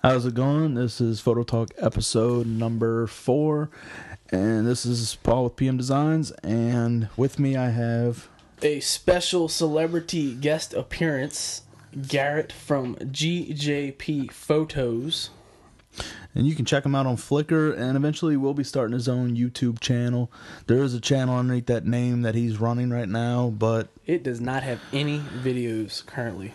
How's it going? This is Photo Talk episode number 4, and this is Paul with PM Designs, and with me I have a special celebrity guest appearance, Garrett from GjpPhotos. and you can check him out on Flickr, and eventually we'll be starting his own YouTube channel. There is a channel underneath that name that he's running right now, but it does not have any videos currently.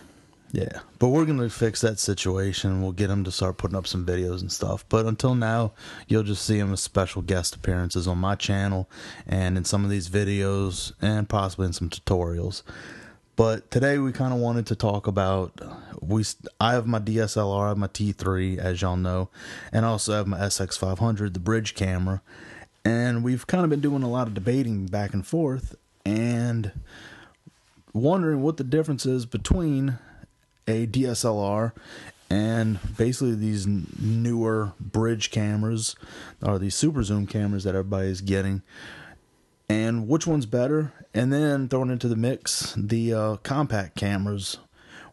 Yeah, but we're going to fix that situation. We'll get him to start putting up some videos and stuff. But until now, you'll just see him as special guest appearances on my channel and in some of these videos and possibly in some tutorials. But today we kind of wanted to talk about, I have my DSLR, I have my T3, as y'all know, and I also have my SX500, the bridge camera. And we've kind of been doing a lot of debating back and forth and wondering what the difference is between a DSLR and basically these newer bridge cameras, or these super zoom cameras that everybody's getting, and which one's better. And then throwing into the mix the compact cameras,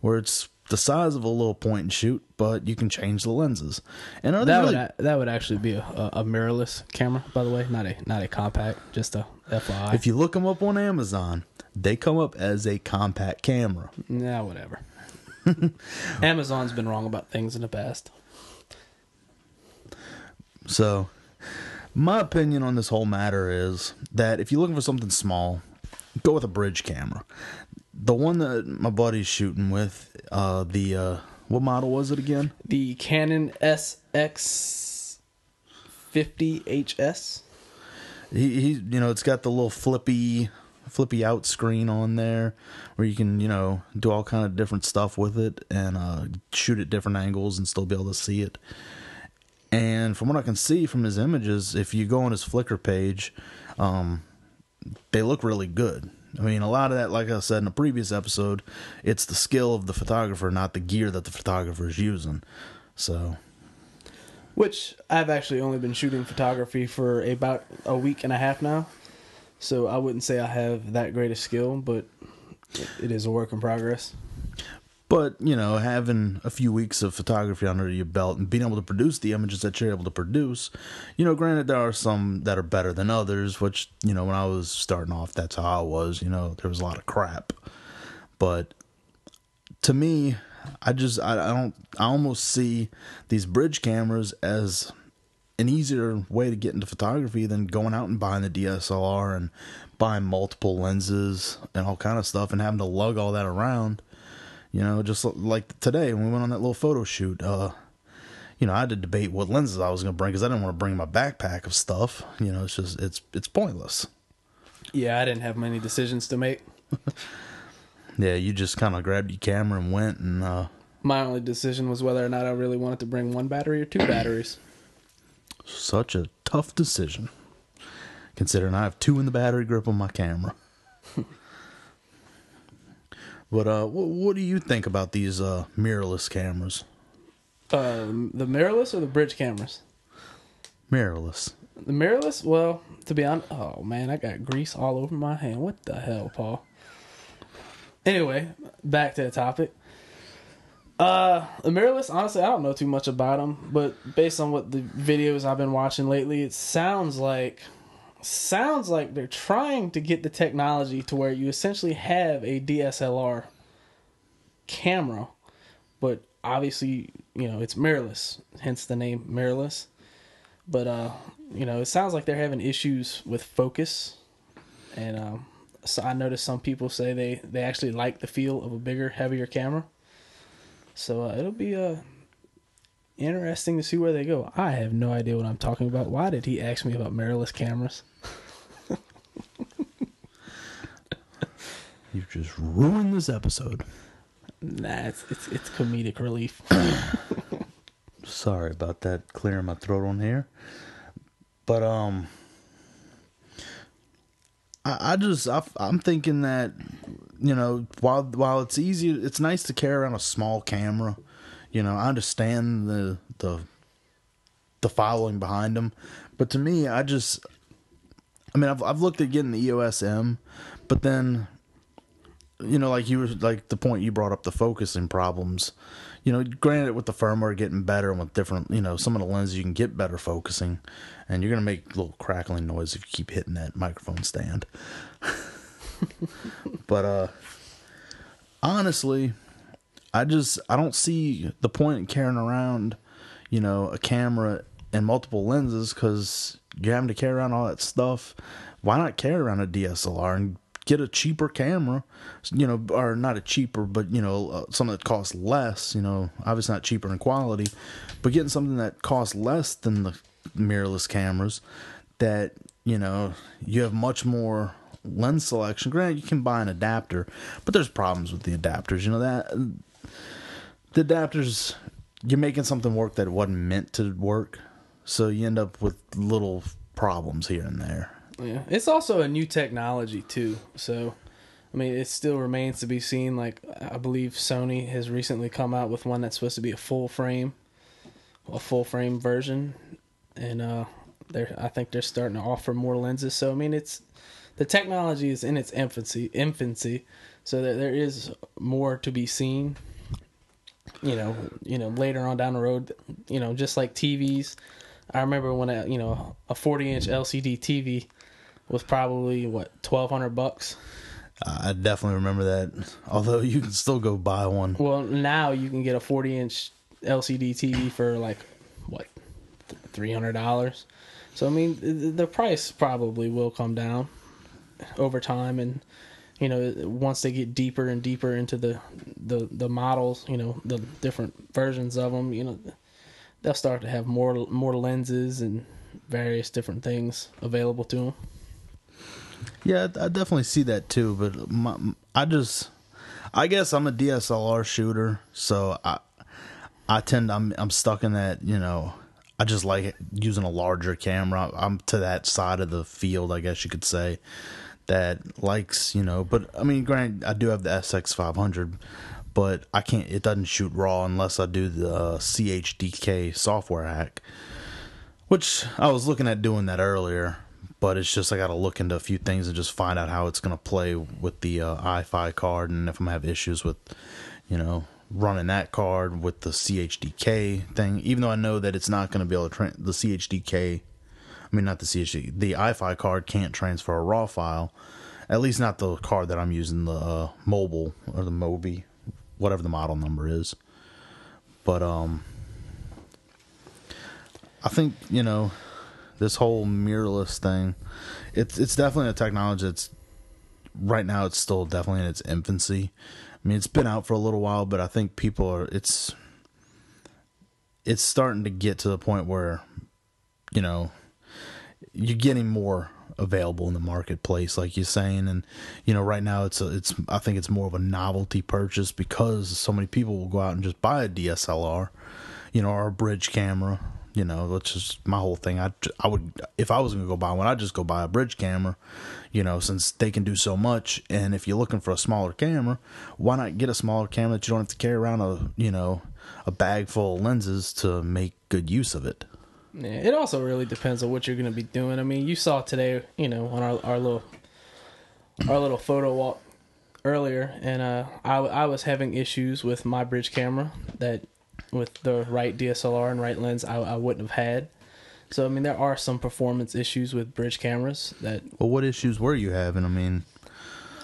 where it's the size of a little point and shoot, but you can change the lenses. And that would actually be a mirrorless camera, by the way, not a compact, just a FYI. If you look them up on Amazon, they come up as a compact camera. Nah, whatever. Amazon's been wrong about things in the past. So, my opinion on this whole matter is that if you're looking for something small, go with a bridge camera. The one that my buddy's shooting with, what model was it again? The Canon SX50HS. He it's got the little flippy out screen on there where you can, do all kind of different stuff with it and shoot at different angles and still be able to see it. And from what I can see from his images, if you go on his Flickr page, they look really good. I mean, a lot of that, like I said in a previous episode, it's the skill of the photographer, not the gear that the photographer is using. So, which I've actually only been shooting photography for about a week and a half now. So I wouldn't say I have that great a skill, but it is a work in progress. But, having a few weeks of photography under your belt and being able to produce the images that you're able to produce, granted there are some that are better than others, which, when I was starting off, that's how I was, there was a lot of crap. But to me, I almost see these bridge cameras as an easier way to get into photography than going out and buying the DSLR and buying multiple lenses and all kind of stuff and having to lug all that around. Just like today when we went on that little photo shoot, I had to debate what lenses I was going to bring because I didn't want to bring my backpack of stuff. It's pointless. Yeah, I didn't have many decisions to make. Yeah, you just kind of grabbed your camera and went and... My only decision was whether or not I really wanted to bring one battery or two batteries. Such a tough decision, considering I have 2 in the battery grip on my camera. But what do you think about these mirrorless cameras? The mirrorless or the bridge cameras? Mirrorless. The mirrorless? Well, to be honest... Oh, man, I got grease all over my hand. What the hell, Paul? Anyway, back to the topic. The mirrorless, honestly, I don't know too much about them, but based on what the videos I've been watching lately, it sounds like they're trying to get the technology to where you essentially have a DSLR camera, but obviously, it's mirrorless, hence the name mirrorless. But, it sounds like they're having issues with focus, and so I noticed some people say they actually like the feel of a bigger, heavier camera. So it'll be interesting to see where they go. I have no idea what I'm talking about. Why did he ask me about mirrorless cameras? You've just ruined this episode. Nah, it's comedic relief. Sorry about that, clearing my throat on here. But I'm thinking that, while it's easy, it's nice to carry around a small camera. I understand the following behind them, but to me, I've looked at getting the EOS M, but then like you were like the point you brought up, the focusing problems. Granted, with the firmware getting better and with different, some of the lenses you can get better focusing, and you're gonna make a little crackling noise if you keep hitting that microphone stand. But honestly, I don't see the point in carrying around, a camera and multiple lenses, because you're having to carry around all that stuff. Why not carry around a DSLR and get a cheaper camera, or not a cheaper, but something that costs less, obviously not cheaper in quality, but getting something that costs less than the mirrorless cameras, that you have much more lens selection. Granted, you can buy an adapter, but there's problems with the adapters. That the adapters, you're making something work that it wasn't meant to work, so you end up with little problems here and there. Yeah, it's also a new technology too, so I mean, it still remains to be seen. Like, I believe Sony has recently come out with one that's supposed to be a full frame version, and I think they're starting to offer more lenses. So I mean, the technology is in its infancy, so that there is more to be seen. Later on down the road, just like TVs. I remember when a 40-inch LCD TV was probably $1,200. I definitely remember that. Although you can still go buy one. Well, now you can get a 40-inch LCD TV for $300. So I mean, the price probably will come down over time, and once they get deeper and deeper into the models, the different versions of them, they'll start to have more lenses and various different things available to them. Yeah, I definitely see that too, but I guess I'm a DSLR shooter, so I'm stuck in that, I just like using a larger camera. I'm to that side of the field, I guess you could say, that likes, but I mean, granted, I do have the SX500, but it doesn't shoot RAW unless I do the CHDK software hack, which I was looking at doing that earlier. But it's just I got to look into a few things and just find out how it's going to play with the iFi card, and if I'm going to have issues with, running that card with the CHDK thing. Even though I know that it's not going to be able to the CHDK, I mean not the CHDK, the iFi card can't transfer a RAW file. At least not the card that I'm using, the mobile or the Mobi, whatever the model number is. But I think this whole mirrorless thing, it's definitely a technology that's right now, it's still definitely in its infancy. I mean, it's been out for a little while, but I think it's starting to get to the point where you're getting more available in the marketplace, like you're saying, and right now I think it's more of a novelty purchase, because so many people will go out and just buy a DSLR, or a bridge camera. That's just my whole thing. I would, if I was going to go buy one, I'd just go buy a bridge camera, since they can do so much. And if you're looking for a smaller camera, why not get a smaller camera that you don't have to carry around a bag full of lenses to make good use of it? Yeah, it also really depends on what you're going to be doing. I mean, you saw today, on our little photo walk earlier, and I was having issues with my bridge camera that, with the right DSLR and right lens, I wouldn't have had. So I mean, there are some performance issues with bridge cameras that. Well, what issues were you having? I mean,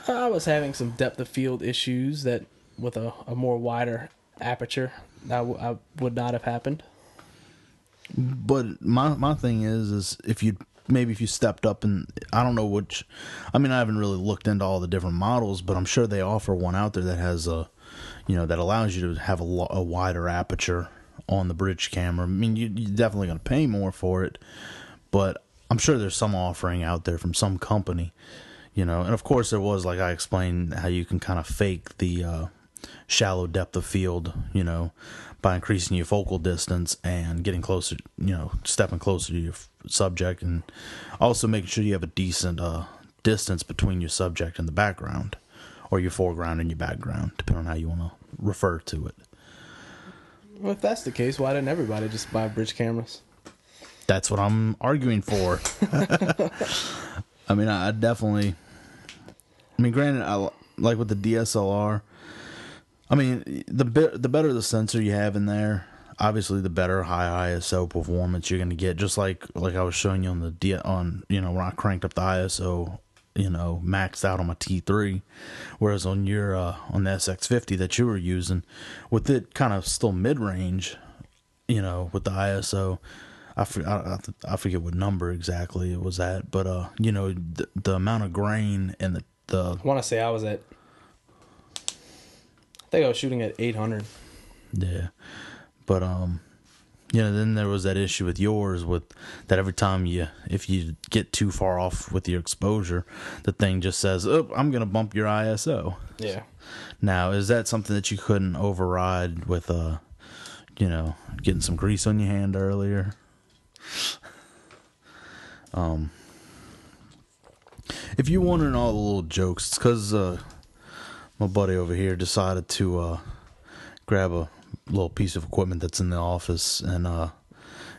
I was having some depth of field issues that, with a more wider aperture, I would not have happened. But my thing is if you stepped up, and I don't know which, I mean, I haven't really looked into all the different models, but I'm sure they offer one out there that has a, that allows you to have a wider aperture on the bridge camera. I mean, you're definitely going to pay more for it, but I'm sure there's some offering out there from some company, and of course there was, like I explained, how you can kind of fake the shallow depth of field, by increasing your focal distance and getting closer, stepping closer to your subject, and also making sure you have a decent distance between your subject and the background, or your foreground and your background, depending on how you want to refer to it. Well, if that's the case, why didn't everybody just buy bridge cameras? That's what I'm arguing for. I mean, I definitely. I mean, granted, like with the DSLR, I mean, the better the sensor you have in there, obviously the better high ISO performance you're going to get. Just like I was showing you on when I cranked up the ISO, maxed out on my T3, whereas on your on the SX50 that you were using, with it kind of still mid range, with the ISO. I forget what number exactly it was at, but the amount of grain and the I want to say I think I was shooting at 800. Yeah, but then there was that issue with yours with that every time if you get too far off with your exposure, the thing just says, "Oh, I'm gonna bump your ISO." Yeah. Now, is that something that you couldn't override with getting some grease on your hand earlier? If you're wondering all the little jokes, it's because my buddy over here decided to grab a little piece of equipment that's in the office and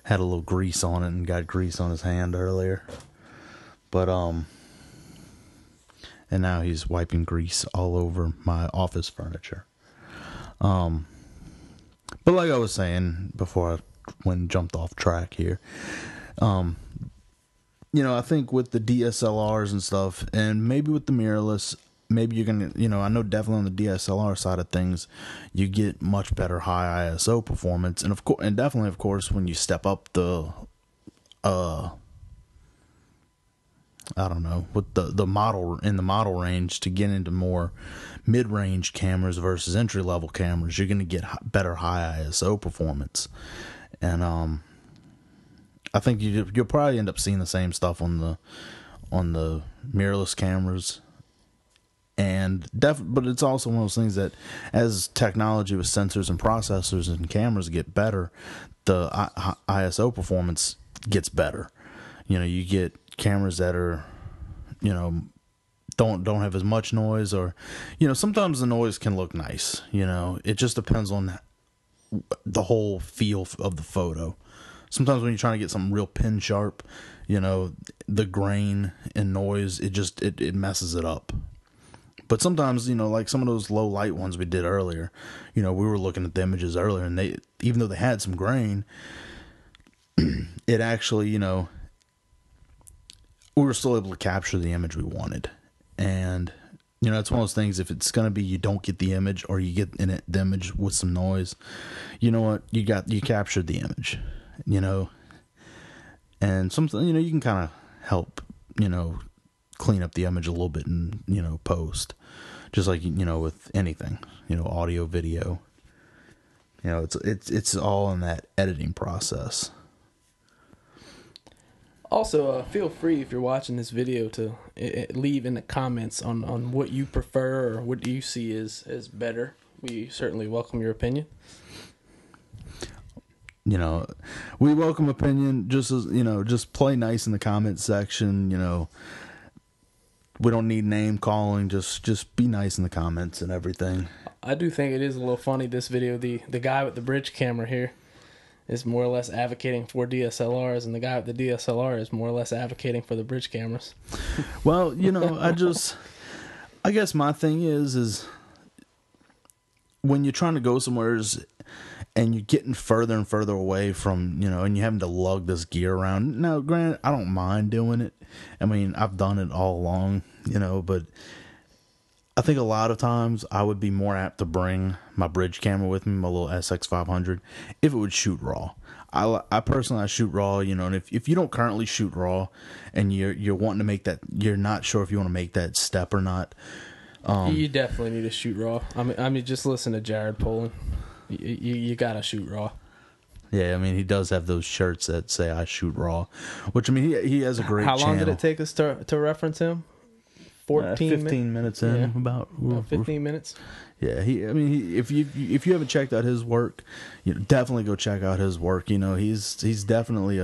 had a little grease on it and got grease on his hand earlier. But and now he's wiping grease all over my office furniture. But like I was saying before I jumped off track here, I think with the DSLRs and stuff, and maybe with the mirrorless, maybe you're gonna, I know definitely on the DSLR side of things, you get much better high ISO performance, and definitely, of course, when you step up the, I don't know, with the model range to get into more mid-range cameras versus entry-level cameras, you're gonna get better high ISO performance, and I think you'll probably end up seeing the same stuff on the mirrorless cameras. But it's also one of those things that as technology with sensors and processors and cameras get better, the ISO performance gets better. You get cameras that are, don't have as much noise, or, sometimes the noise can look nice. It just depends on the whole feel of the photo. Sometimes when you're trying to get something real pin sharp, the grain and noise, it messes it up. But sometimes, like some of those low light ones we did earlier, we were looking at the images earlier, and even though they had some grain, it actually, we were still able to capture the image we wanted. And, it's one of those things, if it's going to be you don't get the image, or you get the image with some noise, you know what, you captured the image, and something, you can kind of help, clean up the image a little bit in, post, just like, with anything, audio, video, it's all in that editing process. Also, feel free, if you're watching this video, to leave in the comments on what you prefer or what do you see as better. We certainly welcome your opinion. We welcome opinion, just as, just play nice in the comment section. We don't need name calling, just be nice in the comments and everything. I do think it is a little funny, this video. The guy with the bridge camera here is more or less advocating for DSLRs, and the guy with the DSLR is more or less advocating for the bridge cameras. Well, I guess my thing is when you're trying to go somewhere and you're getting further and further away from, and you're having to lug this gear around. Now, granted, I don't mind doing it. I mean, I've done it all along, but I think a lot of times I would be more apt to bring my bridge camera with me, my little SX500, if it would shoot RAW. I personally shoot RAW, and if you don't currently shoot RAW and you're wanting to make that, you're not sure if you want to make that step or not. You definitely need to shoot RAW. I mean, just listen to Jared Poland. You gotta shoot RAW. Yeah, I mean, he does have those shirts that say "I shoot RAW," which, I mean, he has a great channel. How long did it take us to reference him? 15 minutes in, yeah, about 15 minutes. Yeah, if you haven't checked out his work, definitely go check out his work. He's definitely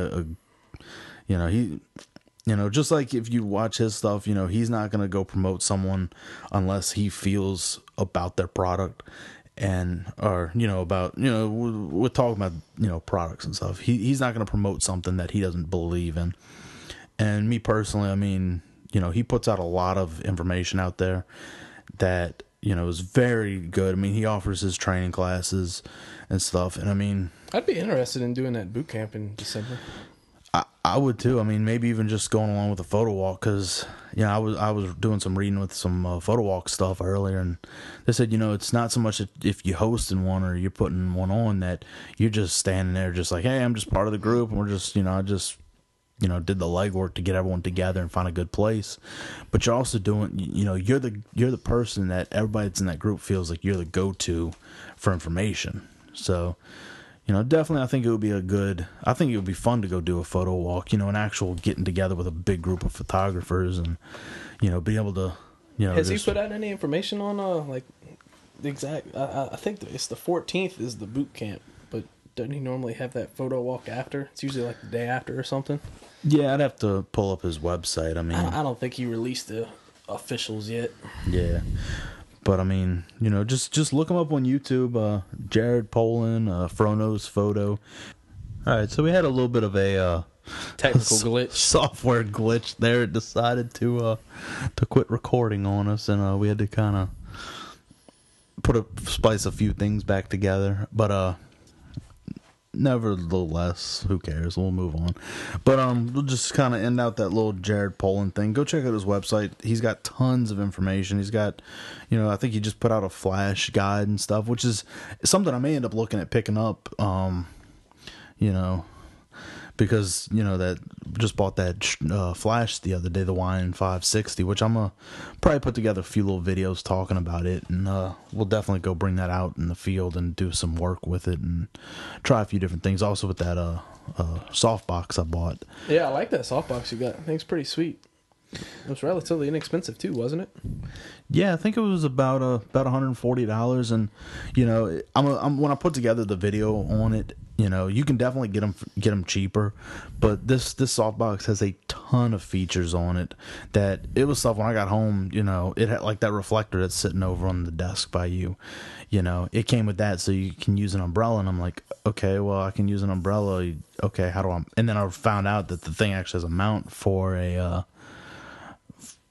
just like if you watch his stuff, he's not gonna go promote someone unless he feels about their product. We're talking about, products and stuff. He's not going to promote something that he doesn't believe in. And me personally, I mean, he puts out a lot of information out there, that, you know, is very good. I mean, he offers his training classes and stuff. And I mean, I'd be interested in doing that boot camp in December. I would too. I mean, maybe even just going along with a photo walk, because you know I was doing some reading with some photo walk stuff earlier, and they said, you know, it's not so much if you hosting one or you're putting one on that you're just standing there just like, hey, I'm just part of the group, and we're just, you know, I just, you know, did the legwork to get everyone together and find a good place. But you're also doing, you know, you're the person that everybody that's in that group feels like you're the go-to for information. So, you know, definitely, I think it would be fun to go do a photo walk, you know, an actual getting together with a big group of photographers and, you know, be able to, you know. Has he put out any information on, like, the exact, I think it's the 14th is the boot camp, but doesn't he normally have that photo walk after? It's usually like the day after or something. Yeah, I'd have to pull up his website. I mean, I don't think he released the officials yet. Yeah. But I mean, you know, just look him up on YouTube. Jared Polin, Frono's Photo. All right, so we had a little bit of a technical glitch, software glitch there. It decided to quit recording on us, and we had to kind of splice a few things back together. But nevertheless, who cares? We'll move on. But we'll just kind of end out that little Jared Polin thing. Go check out his website. He's got tons of information. He's got, you know, I think he just put out a flash guide and stuff, which is something I may end up looking at picking up. You know, because, you know, that just bought that flash the other day, the Wine 560, which I'm gonna probably put together a few little videos talking about it, and we'll definitely go bring that out in the field and do some work with it and try a few different things. Also with that softbox I bought. Yeah, I like that softbox you got. I think it's pretty sweet. It was relatively inexpensive too, wasn't it? Yeah, I think it was about $140, and you know, I'm when I put together the video on it, you know, you can definitely get them cheaper, but this softbox has a ton of features on it that it was stuff when I got home. You know, it had like that reflector that's sitting over on the desk by you. You know, it came with that, so you can use an umbrella, and I'm like, okay, well, I can use an umbrella. Okay, how do I? And then I found out that the thing actually has a mount for a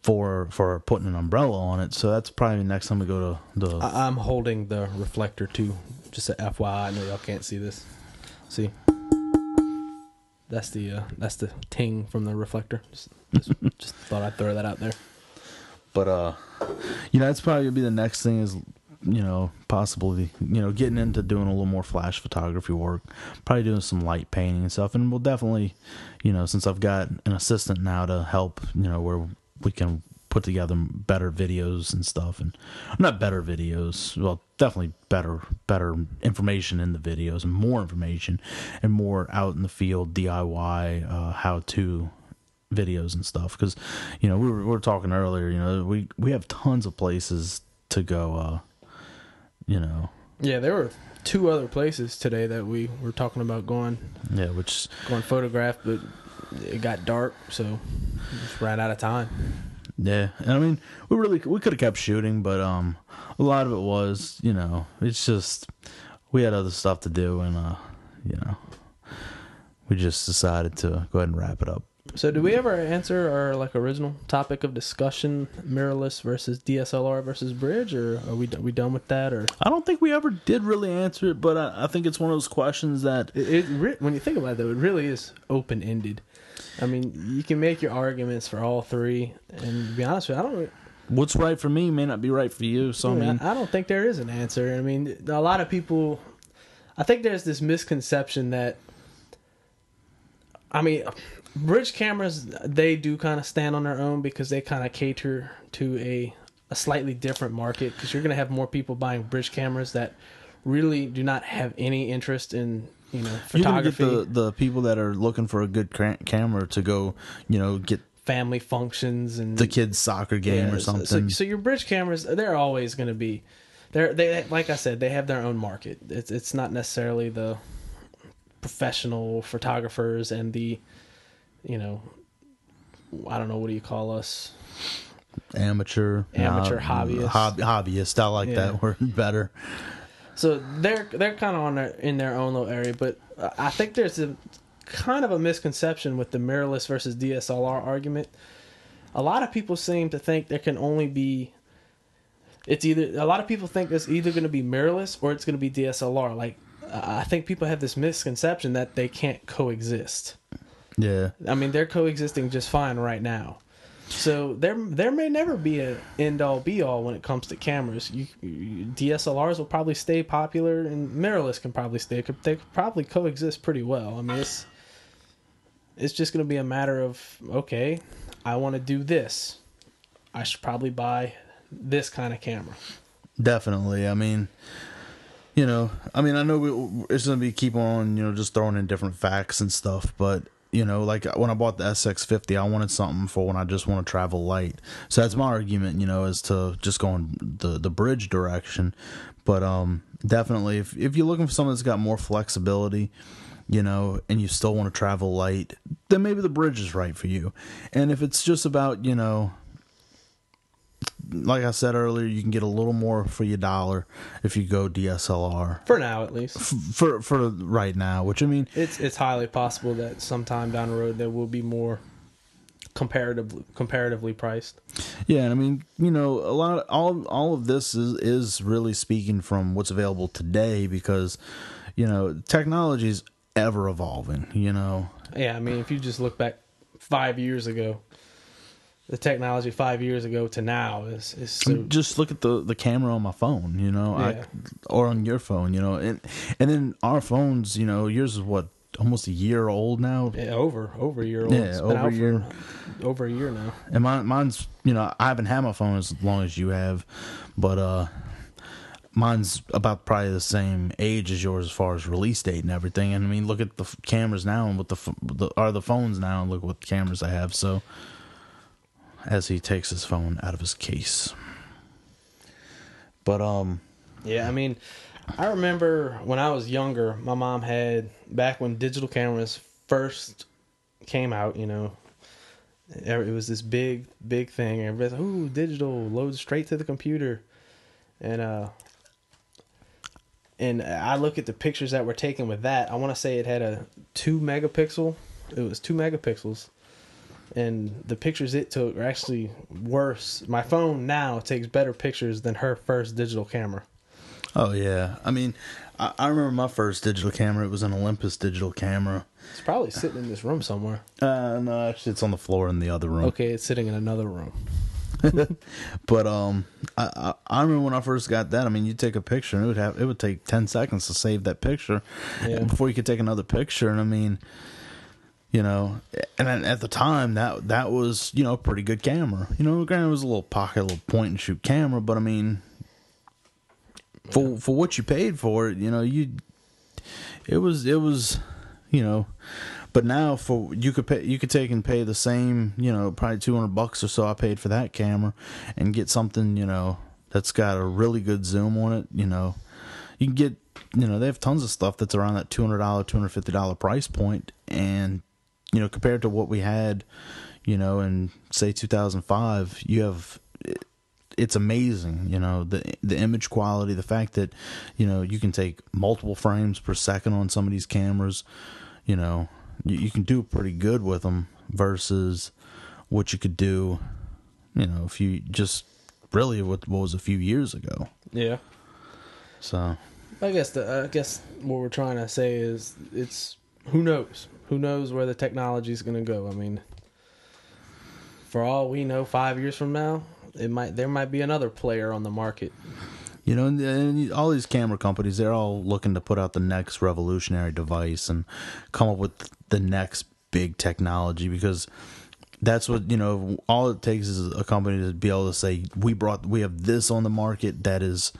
for putting an umbrella on it. So that's probably next time we go to the. I'm holding the reflector too. Just a FYI, I know y'all can't see this. See, that's the ting from the reflector. Just thought I'd throw that out there. But you know, that's probably gonna be the next thing is, you know, possibly, you know, getting into doing a little more flash photography work, probably doing some light painting and stuff. And we'll definitely, you know, since I've got an assistant now to help, you know, where we can put together better videos and stuff, and not better videos, well, definitely better information in the videos, and more information and more out in the field DIY how-to videos and stuff. Because, you know, we were talking earlier, you know, we have tons of places to go, you know. Yeah, there were 2 other places today that we were talking about going. Yeah, going photograph, but it got dark, so we just ran out of time. Yeah, and I mean, we could have kept shooting, but a lot of it was, you know, it's just we had other stuff to do, and you know, we just decided to go ahead and wrap it up. So, did we ever answer our like original topic of discussion, mirrorless versus DSLR versus bridge, or are we done with that? Or I don't think we ever did really answer it, but I think it's one of those questions that when you think about it, though, it really is open ended. I mean, you can make your arguments for all 3, and to be honest with you, I don't. What's right for me may not be right for you. So I mean, I don't think there is an answer. I mean, a lot of people. I think there's this misconception that. I mean, bridge cameras, they do kind of stand on their own because they kind of cater to a slightly different market, because you're going to have more people buying bridge cameras that really do not have any interest in, you know, photography. You're gonna get the people that are looking for a good camera to go, you know, get family functions and the kids' soccer game or something. So your bridge cameras, they're always going to be, they like I said, they have their own market. It's not necessarily the professional photographers and the, you know, I don't know, what do you call us? Amateur hobbyists. Hobbyist. I like that word better. So they're kind of in their own little area, but I think there's a kind of a misconception with the mirrorless versus DSLR argument. A lot of people seem to think there can only be it's either, a lot of people think it's either going to be mirrorless or it's going to be DSLR. Like, I think people have this misconception that they can't coexist. Yeah. I mean, they're coexisting just fine right now. So there may never be an end-all be-all when it comes to cameras. DSLRs will probably stay popular, and mirrorless can probably stay. They could probably coexist pretty well. I mean, it's just going to be a matter of, okay, I want to do this. I should probably buy this kind of camera. Definitely. I mean, I know it's going to be keep on, just throwing in different facts and stuff, but like when I bought the SX50, I wanted something for when I just want to travel light. So that's my argument, is to just go in the bridge direction. But definitely, if you're looking for something that's got more flexibility, and you still want to travel light, then maybe the bridge is right for you. And if it's just about, like I said earlier, you can get a little more for your dollar if you go DSLR. For now, at least. For right now, which I mean, it's highly possible that sometime down the road there will be more comparatively priced. Yeah, and I mean, all of this is really speaking from what's available today, because technology is ever evolving. Yeah, I mean, if you just look back 5 years ago. The technology 5 years ago to now is so... Just look at the camera on my phone, Yeah. or on your phone, and then our phones, yours is what, almost a year old now? Yeah, over a year old. Yeah, it's been over a year. Over a year now. And mine's, I haven't had my phone as long as you have, but mine's about probably the same age as yours as far as release date and everything. And I mean, look at the cameras now and with the phones now, and look what cameras I have. So, as he takes his phone out of his case. But yeah, I mean, I remember when I was younger, my mom had, back when digital cameras first came out, it was this big thing. Everybody's like, ooh, digital, loads straight to the computer. And I look at the pictures that were taken with that. I want to say it had a 2 megapixel. It was 2 megapixels. And the pictures it took are actually worse. My phone now takes better pictures than her first digital camera. Oh, yeah. I mean, I remember my first digital camera. It was an Olympus digital camera. It's probably sitting in this room somewhere. No, actually, it's on the floor in the other room. Okay, it's sitting in another room. But I remember when I first got that. I mean, you take a picture, and it would take 10 seconds to save that picture, before you could take another picture. And I mean, and then at the time that was a pretty good camera. Granted, it was a little pocket, little point and shoot camera, but I mean, for what you paid for it, it was. But now you could take and pay the same, probably $200 or so I paid for that camera, and get something, that's got a really good zoom on it. You can get, they have tons of stuff that's around that $200, $250 price point, and compared to what we had, in say 2005, it's amazing, the image quality, the fact that, you can take multiple frames per second on some of these cameras, you can do pretty good with them versus what you could do, if you just really what was a few years ago. Yeah. So I guess what we're trying to say is who knows? Who knows where the technology is going to go? I mean, for all we know, 5 years from now, there might be another player on the market. And all these camera companies, they're all looking to put out the next revolutionary device and come up with the next big technology, because that's what, all it takes is a company to be able to say, we have this on the market that is,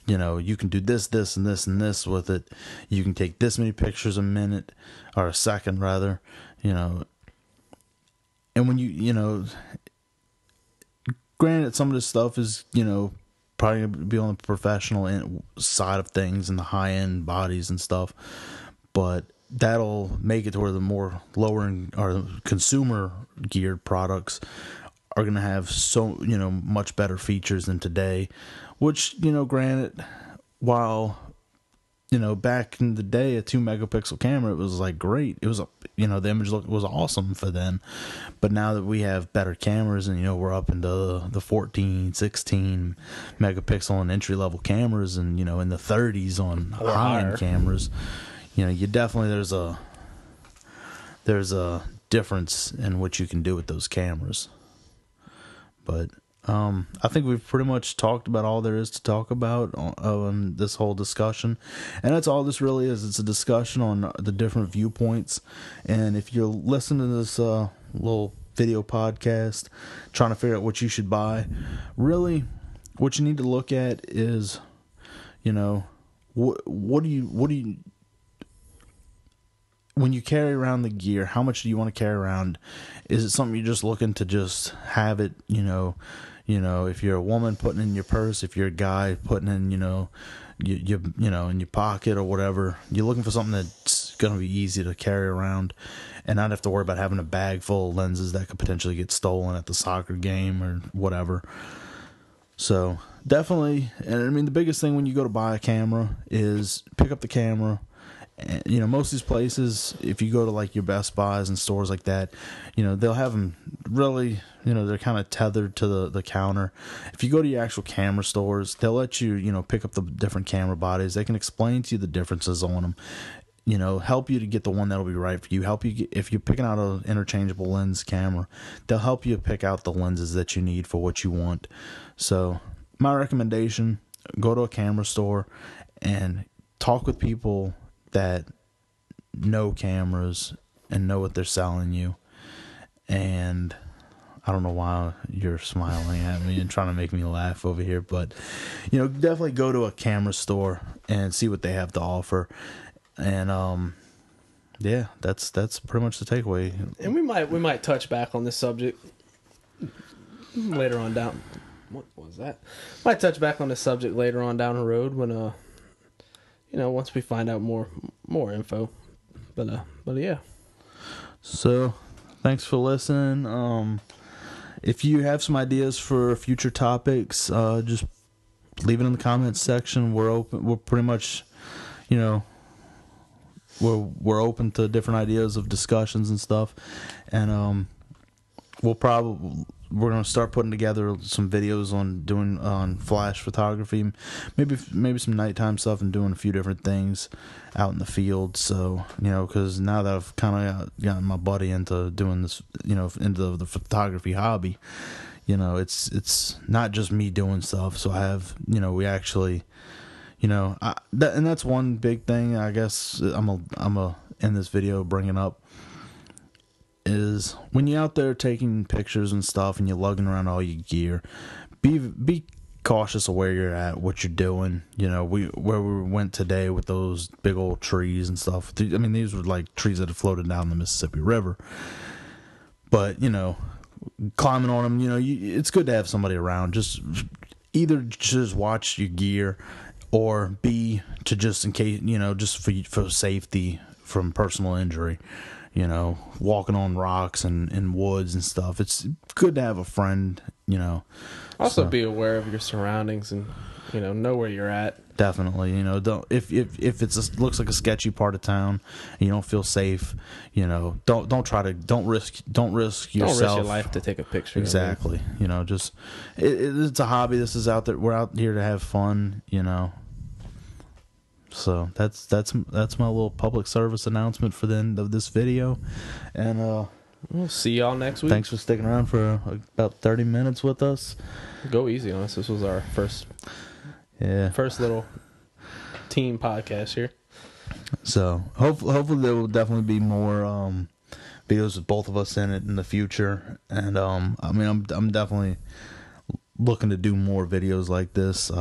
you can do this, this, and this, and this with it. You can take this many pictures a minute, or a second rather, and when granted, some of this stuff is, probably going to be on the professional side of things and the high-end bodies and stuff, but that'll make it to where the more lower-end or consumer-geared products are going to have so, much better features than today, which, granted, while back in the day, a 2 megapixel camera, it was like great. It was the image look was awesome for then. But now that we have better cameras, and we're up into the 14, 16 megapixel and entry level cameras, and in the 30s on high end cameras, you definitely there's a difference in what you can do with those cameras. But I think we've pretty much talked about all there is to talk about on this whole discussion. And that's all this really is. It's a discussion on the different viewpoints. And if you're listening to this little video podcast, trying to figure out what you should buy, really what you need to look at is, what do you when you carry around the gear, how much do you want to carry around? Is it something you're just looking to just have it, if you're a woman, putting it in your purse, if you're a guy, putting it in, in your pocket or whatever. You're looking for something that's going to be easy to carry around and not have to worry about having a bag full of lenses that could potentially get stolen at the soccer game or whatever. So definitely, and I mean, the biggest thing when you go to buy a camera is pick up the camera. And, most of these places, if you go to like your Best Buys and stores like that, they'll have them really, they're kind of tethered to the counter. If you go to your actual camera stores, they'll let you, pick up the different camera bodies. They can explain to you the differences on them, help you to get the one that'll be right for you. Help you if you're picking out an interchangeable lens camera, they'll help you pick out the lenses that you need for what you want. So my recommendation, go to a camera store and talk with people that know cameras and know what they're selling you. And I don't know why you're smiling at me and trying to make me laugh over here, but definitely go to a camera store and see what they have to offer. And yeah, that's pretty much the takeaway. And we might touch back on this subject later on down. What was that? Might touch back on this subject later on down the road when once we find out more info. But yeah. So, thanks for listening. If you have some ideas for future topics, just leave it in the comments section. We're open. We're pretty much, we're open to different ideas of discussions and stuff. And we're going to start putting together some videos on flash photography, maybe some nighttime stuff, and doing a few different things out in the field. So, because now that I've kind of gotten my buddy into doing this, into the photography hobby, it's not just me doing stuff. So I have, we actually, and that's one big thing I guess I'm in this video bringing up. Is when you're out there taking pictures and stuff and you're lugging around all your gear, be cautious of where you're at, what you're doing. Where we went today with those big old trees and stuff. I mean, these were like trees that had floated down the Mississippi River. But, climbing on them, it's good to have somebody around. Just either just watch your gear, or B, to just in case, just for safety from personal injury. Walking on rocks and woods and stuff. It's good to have a friend, Also, be aware of your surroundings and, know where you're at. Definitely, don't if looks like a sketchy part of town, and you don't feel safe, don't risk yourself. Don't risk your life to take a picture. Exactly. Just it's a hobby. This is out there. We're out here to have fun. So that's my little public service announcement for the end of this video, and we'll see y'all next week. Thanks for sticking around for about 30 minutes with us. Go easy on us. This was our first little team podcast here. So hopefully there will definitely be more videos with both of us in it in the future, and I'm definitely looking to do more videos like this.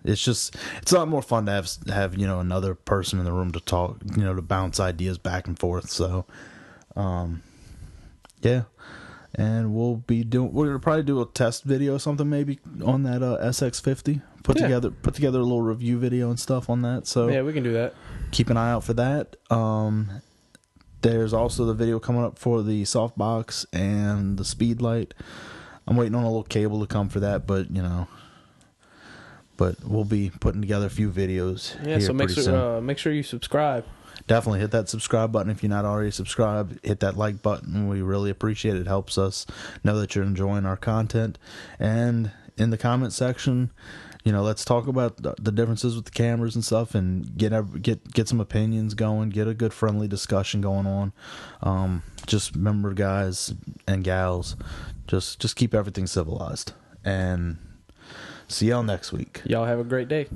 It's a lot more fun to have another person in the room to talk, to bounce ideas back and forth. So, yeah, and we're gonna probably do a test video or something maybe on that SX50. Put together a little review video and stuff on that. So yeah, we can do that. Keep an eye out for that. There's also the video coming up for the softbox and the speed light. I'm waiting on a little cable to come for that, but But we'll be putting together a few videos. Yeah, here so soon. make sure you subscribe. Definitely hit that subscribe button if you're not already subscribed. Hit that like button. We really appreciate it. It helps us know that you're enjoying our content. And in the comment section, let's talk about the differences with the cameras and stuff, and get some opinions going. Get a good friendly discussion going on. Just remember, guys and gals, just keep everything civilized. And see y'all next week. Y'all have a great day.